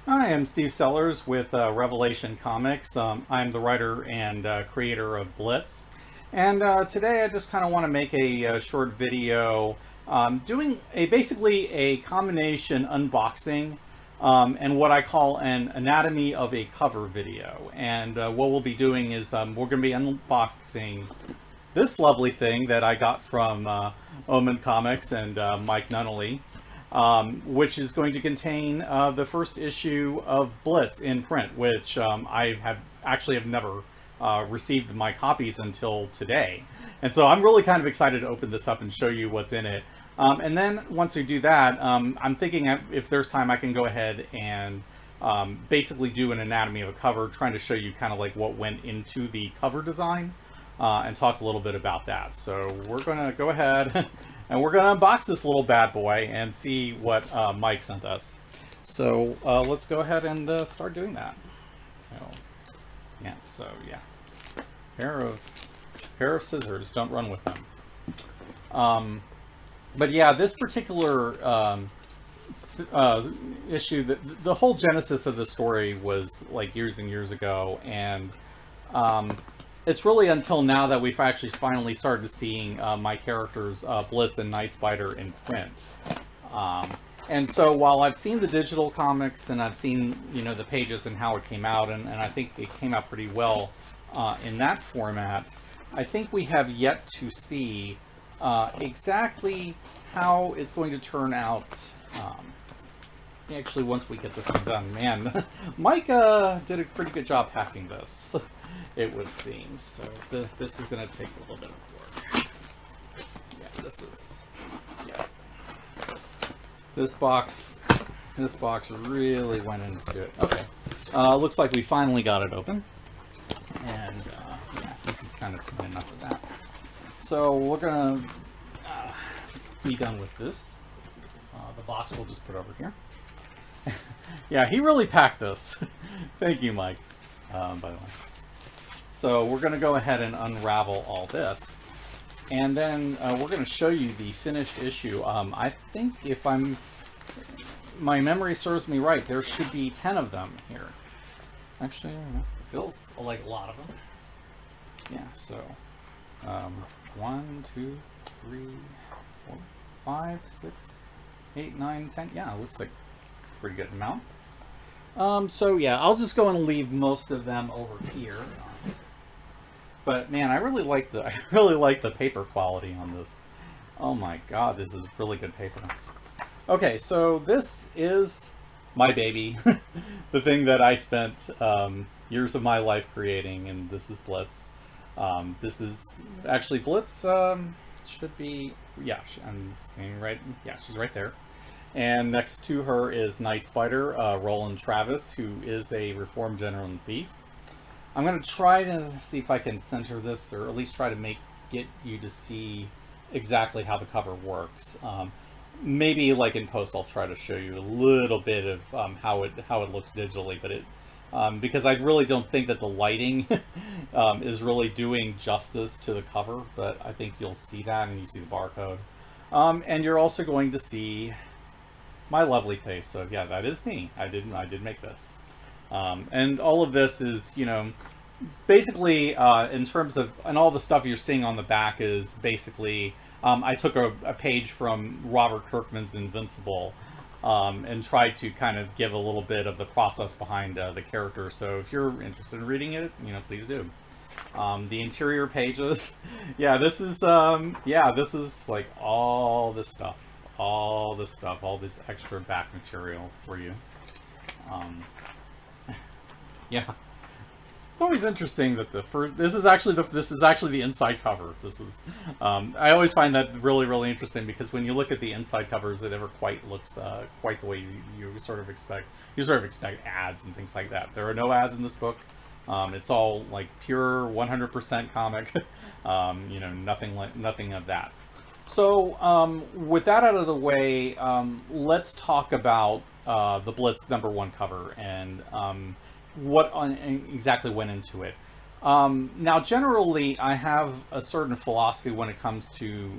Hi, I'm Steve Sellers with Revelation Comics. I'm the writer and creator of Blitz. And today I just kind of want to make a short video doing basically a combination unboxing and what I call an anatomy of a cover video. And what we'll be doing is we're going to be unboxing this lovely thing that I got from Omen Comics and Mike Nunnally, which is going to contain the first issue of Blitz in print, which I have never received my copies until today. And so I'm really kind of excited to open this up and show you what's in it. And then once we do that, I'm thinking if there's time, I can go ahead and basically do an anatomy of a cover, trying to show you kind of like what went into the cover design. And talk a little bit about that. So we're going to go ahead and we're going to unbox this little bad boy and see what Mike sent us. So let's go ahead and start doing that. So yeah, pair of scissors. Don't run with them. But yeah, this particular issue, the whole genesis of the story was like years and years ago, and it's really until now that we've actually finally started seeing my characters Blitz and Night Spider in print. And so while I've seen the digital comics and I've seen the pages and how it came out, and I think it came out pretty well in that format, I think we have yet to see exactly how it's going to turn out. Actually, once we get this thing done, man, Mike did a pretty good job packing this, it would seem. So this is going to take a little bit of work. Yeah, this box really went into it. Okay, looks like we finally got it open, and yeah, you can kind of see enough of that. So we're gonna be done with this. The box we'll just put over here. Yeah, he really packed this. Thank you, Mike, by the way. So we're going to go ahead and unravel all this. And then we're going to show you the finished issue. I think if my memory serves me right, there should be 10 of them here. Actually, it feels like a lot of them. Yeah, so 1, 2, 3, 4, 5, 6, 8, 9, 10. Yeah, it looks like pretty good amount. So yeah, I'll just go and leave most of them over here. But man, I really like the paper quality on this. Oh my god, this is really good paper. Okay, so this is my baby, the thing that I spent years of my life creating, and this is Blitz. This is actually Blitz. Should be, yeah. I'm standing right. Yeah, she's right there. And next to her is Night Spider, Roland Travis, who is a reformed general and thief. I'm going to try to see if I can center this, or at least try to get you to see exactly how the cover works. Maybe like in post I'll try to show you a little bit of how it looks digitally, but because I really don't think that the lighting is really doing justice to the cover, but I think you'll see that, and you see the barcode. And you're also going to see my lovely face. So yeah, that is me. I did make this. And all of this is, basically in terms of, and all the stuff you're seeing on the back is basically, I took a page from Robert Kirkman's Invincible and tried to kind of give a little bit of the process behind the character. So if you're interested in reading it, please do. The interior pages, yeah, this is like all this stuff, all this extra back material for you. Yeah, it's always interesting that this is actually the inside cover. This is I always find that really interesting, because when you look at the inside covers, it never quite looks quite the way you sort of expect. You sort of expect ads and things like that. There are no ads in this book. It's all like pure 100% comic. Nothing of that. So with that out of the way, let's talk about the Blitz #1 cover and what exactly went into it. Now, generally, I have a certain philosophy when it comes to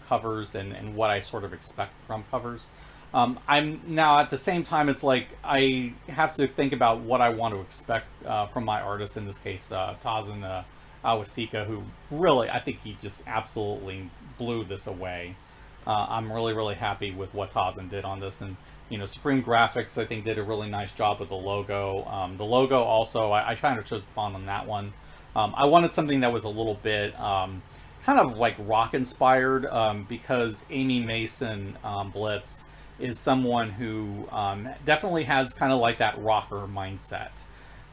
covers and what I sort of expect from covers. I'm now at the same time, it's like I have to think about what I want to expect from my artist, in this case, Tazan Awasika, who really, I think he just absolutely blew this away. I'm really, really happy with what Tazan did on this. And, you know, Supreme Graphics, I think, did a really nice job with the logo. The logo also, I kind of chose the font on that one. I wanted something that was a little bit kind of like rock inspired, because Amy Mason, Blitz, is someone who definitely has kind of like that rocker mindset.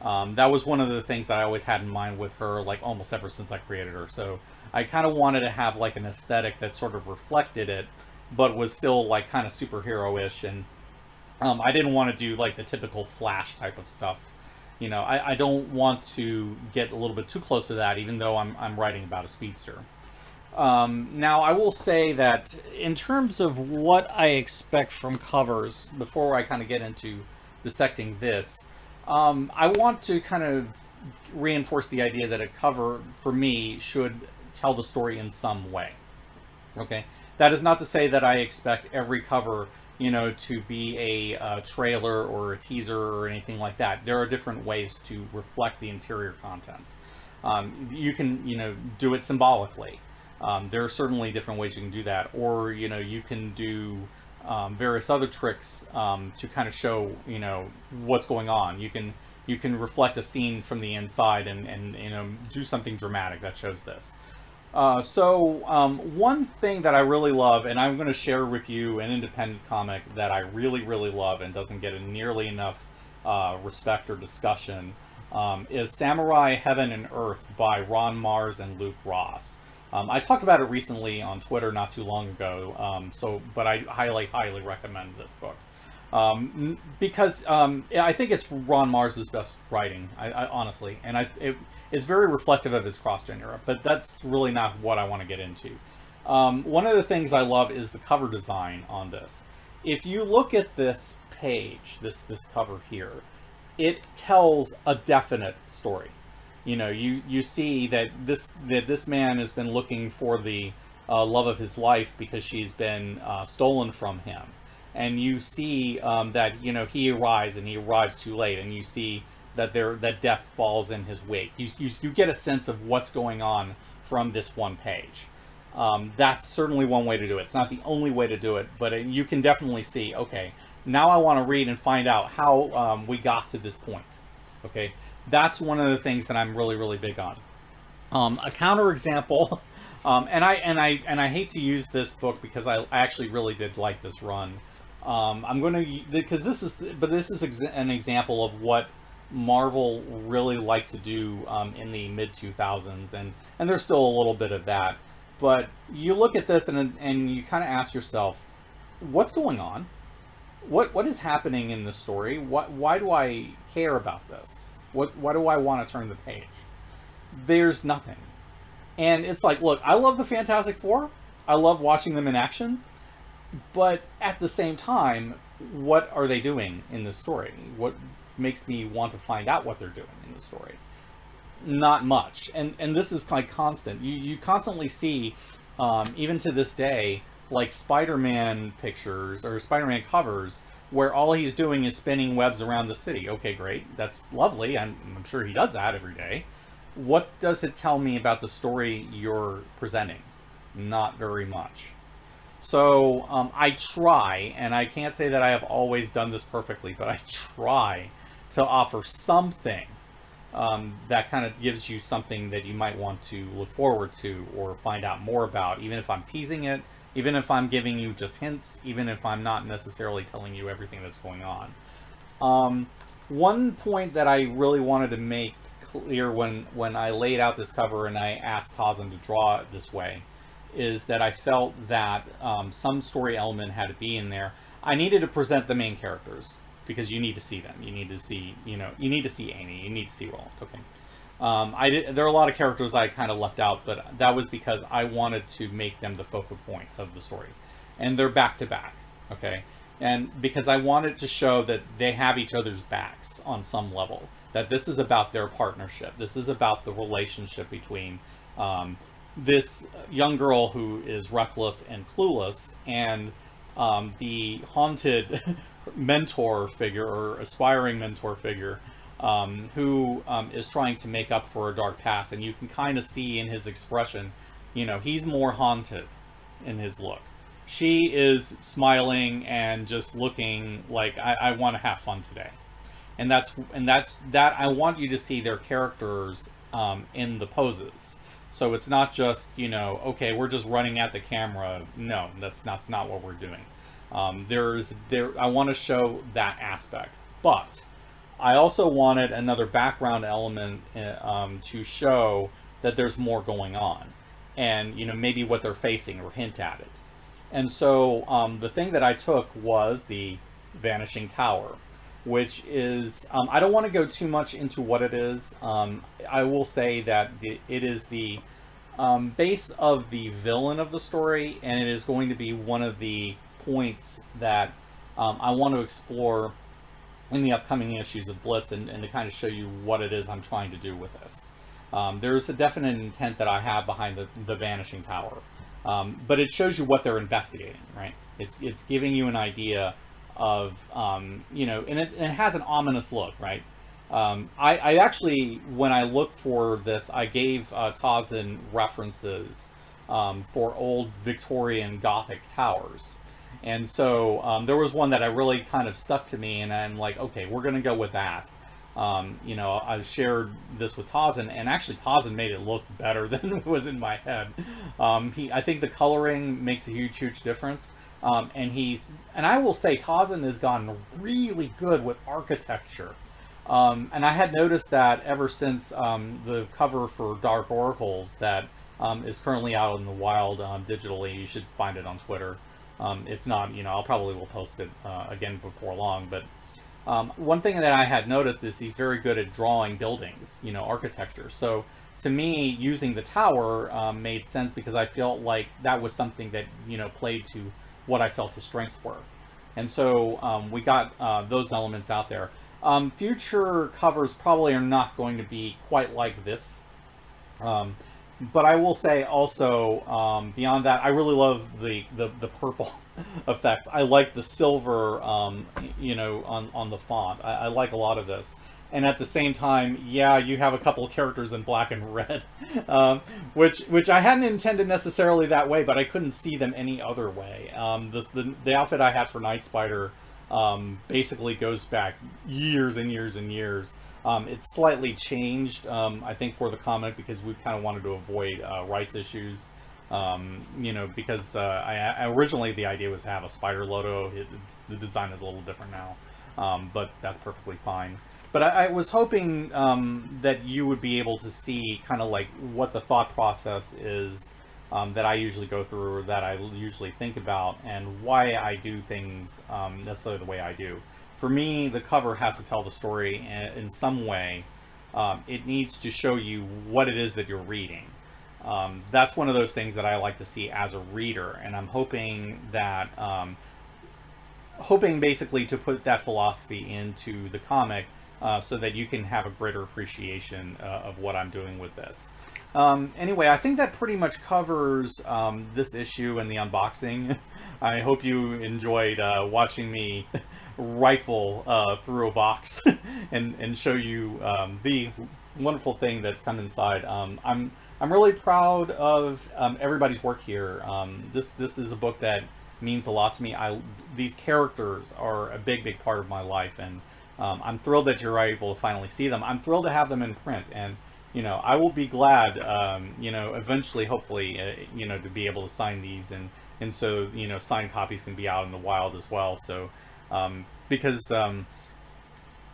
That was one of the things that I always had in mind with her, like almost ever since I created her. So I kind of wanted to have like an aesthetic that sort of reflected it, but was still like kind of superhero-ish. And I didn't want to do like the typical Flash type of stuff. You know, I don't want to get a little bit too close to that, even though I'm writing about a speedster. Now, I will say that in terms of what I expect from covers, before I kind of get into dissecting this, I want to kind of reinforce the idea that a cover, for me, should tell the story in some way. Okay? That is not to say that I expect every cover, you know, to be a trailer or a teaser or anything like that. There are different ways to reflect the interior content. You can, you know, do it symbolically. There are certainly different ways you can do that, or, you know, you can do various other tricks to kind of show, you know, what's going on. You can reflect a scene from the inside and you know, do something dramatic that shows this. One thing that I really love, and I'm going to share with you an independent comic that I really, really love and doesn't get nearly enough respect or discussion, is Samurai Heaven and Earth by Ron Mars and Luke Ross. I talked about it recently on Twitter not too long ago, but I highly recommend this book. Because I think it's Ron Mars's best writing, I honestly, and it's very reflective of his cross-genre, but that's really not what I want to get into. One of the things I love is the cover design on this. If you look at this page, this cover here, it tells a definite story. You know, you see that this man has been looking for the love of his life because she's been stolen from him, and you see that, you know, he arrives and he arrives too late, and you see that that death falls in his wake. You get a sense of what's going on from this one page. That's certainly one way to do it. It's not the only way to do it, but you can definitely see, okay, now I want to read and find out how we got to this point. Okay. That's one of the things that I'm really, really big on. A counterexample, and I hate to use this book because I actually really did like this run. I'm going to, because this is an example of what Marvel really liked to do in the mid 2000s, and there's still a little bit of that. But you look at this and you kind of ask yourself, what's going on? What is happening in this story? Why do I care about this? Why do I want to turn the page? There's nothing. And it's like, look, I love the Fantastic Four. I love watching them in action. But at the same time, what are they doing in this story? What makes me want to find out what they're doing in the story? Not much. And this is like constant. You constantly see, even to this day, like Spider-Man pictures or Spider-Man covers where all he's doing is spinning webs around the city. Okay, great. That's lovely. I'm sure he does that every day. What does it tell me about the story you're presenting? Not very much. So I try, and I can't say that I have always done this perfectly, but I try to offer something that kind of gives you something that you might want to look forward to or find out more about, even if I'm teasing it, even if I'm giving you just hints, even if I'm not necessarily telling you everything that's going on. One point that I really wanted to make clear when I laid out this cover and I asked Tazan to draw it this way is that I felt that some story element had to be in there. I needed to present the main characters because you need to see them. You need to see, you need to see Amy. You need to see Roland. Okay. There are a lot of characters I kind of left out, but that was because I wanted to make them the focal point of the story. And they're back to back, okay? And because I wanted to show that they have each other's backs on some level, that this is about their partnership. This is about the relationship between this young girl who is reckless and clueless and the haunted mentor figure or aspiring mentor figure, who is trying to make up for a dark past. And you can kind of see in his expression, he's more haunted in his look. She is smiling and just looking like, I want to have fun today. And that's that. I want you to see their characters in the poses. So it's not just, okay, we're just running at the camera. No, that's not what we're doing. I want to show that aspect, but I also wanted another background element to show that there's more going on, and maybe what they're facing or hint at it. And so the thing that I took was the Vanishing Tower, which is, I don't want to go too much into what it is. I will say that it is the base of the villain of the story, and it is going to be one of the points that I want to explore in the upcoming issues of Blitz, and to kind of show you what it is I'm trying to do with this. There's a definite intent that I have behind the Vanishing Tower, but it shows you what they're investigating, right? It's giving you an idea of, and it has an ominous look, right? I actually, when I looked for this, I gave Tarzan references for old Victorian Gothic towers. And so there was one that I really kind of stuck to me, and I'm like, okay, we're going to go with that. I shared this with Tarzan, and actually Tarzan made it look better than it was in my head. I think the coloring makes a huge difference. And I will say Tarzan has gotten really good with architecture. And I had noticed that ever since the cover for Dark Oracles that is currently out in the wild digitally. You should find it on Twitter. If not, I'll probably will post it again before long. But one thing that I had noticed is he's very good at drawing buildings, architecture. So to me, using the tower made sense because I felt like that was something that, played to what I felt his strengths were. And so we got those elements out there. Future covers probably are not going to be quite like this. But I will say also, beyond that, I really love the purple effects. I like the silver, on the font. I like a lot of this. And at the same time, yeah, you have a couple of characters in black and red, which I hadn't intended necessarily that way, but I couldn't see them any other way. The outfit I had for Night Spider basically goes back years and years and years. It's slightly changed, I think, for the comic because we kind of wanted to avoid rights issues. Because I originally the idea was to have a spider logo. The design is a little different now, but that's perfectly fine. But I was hoping that you would be able to see kind of like what the thought process is that I usually go through, or that I usually think about, and why I do things necessarily the way I do. For me, the cover has to tell the story in some way. It needs to show you what it is that you're reading. That's one of those things that I like to see as a reader, and I'm hoping that, basically to put that philosophy into the comic so that you can have a greater appreciation of what I'm doing with this. Anyway, I think that pretty much covers this issue and the unboxing. I hope you enjoyed watching me rifle through a box and show you the wonderful thing that's come inside. I'm really proud of everybody's work here. This is a book that means a lot to me. These characters are a big part of my life, and I'm thrilled that you're able to finally see them. I'm thrilled to have them in print, and I will be glad, eventually, hopefully, to be able to sign these, and so signed copies can be out in the wild as well. So because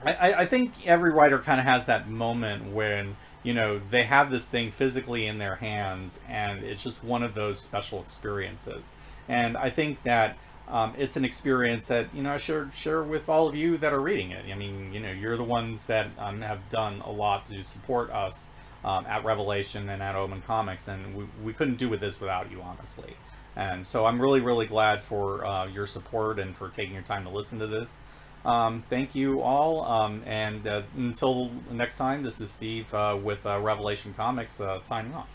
I think every writer kind of has that moment when they have this thing physically in their hands, and it's just one of those special experiences. And I think that it's an experience that I share with all of you that are reading it. I mean, you're the ones that have done a lot to support us at Revelation and at Omen Comics, and we couldn't do with this without you, honestly. And so I'm really glad for your support and for taking your time to listen to this. Thank you all, and until next time, this is Steve with Revelation Comics signing off.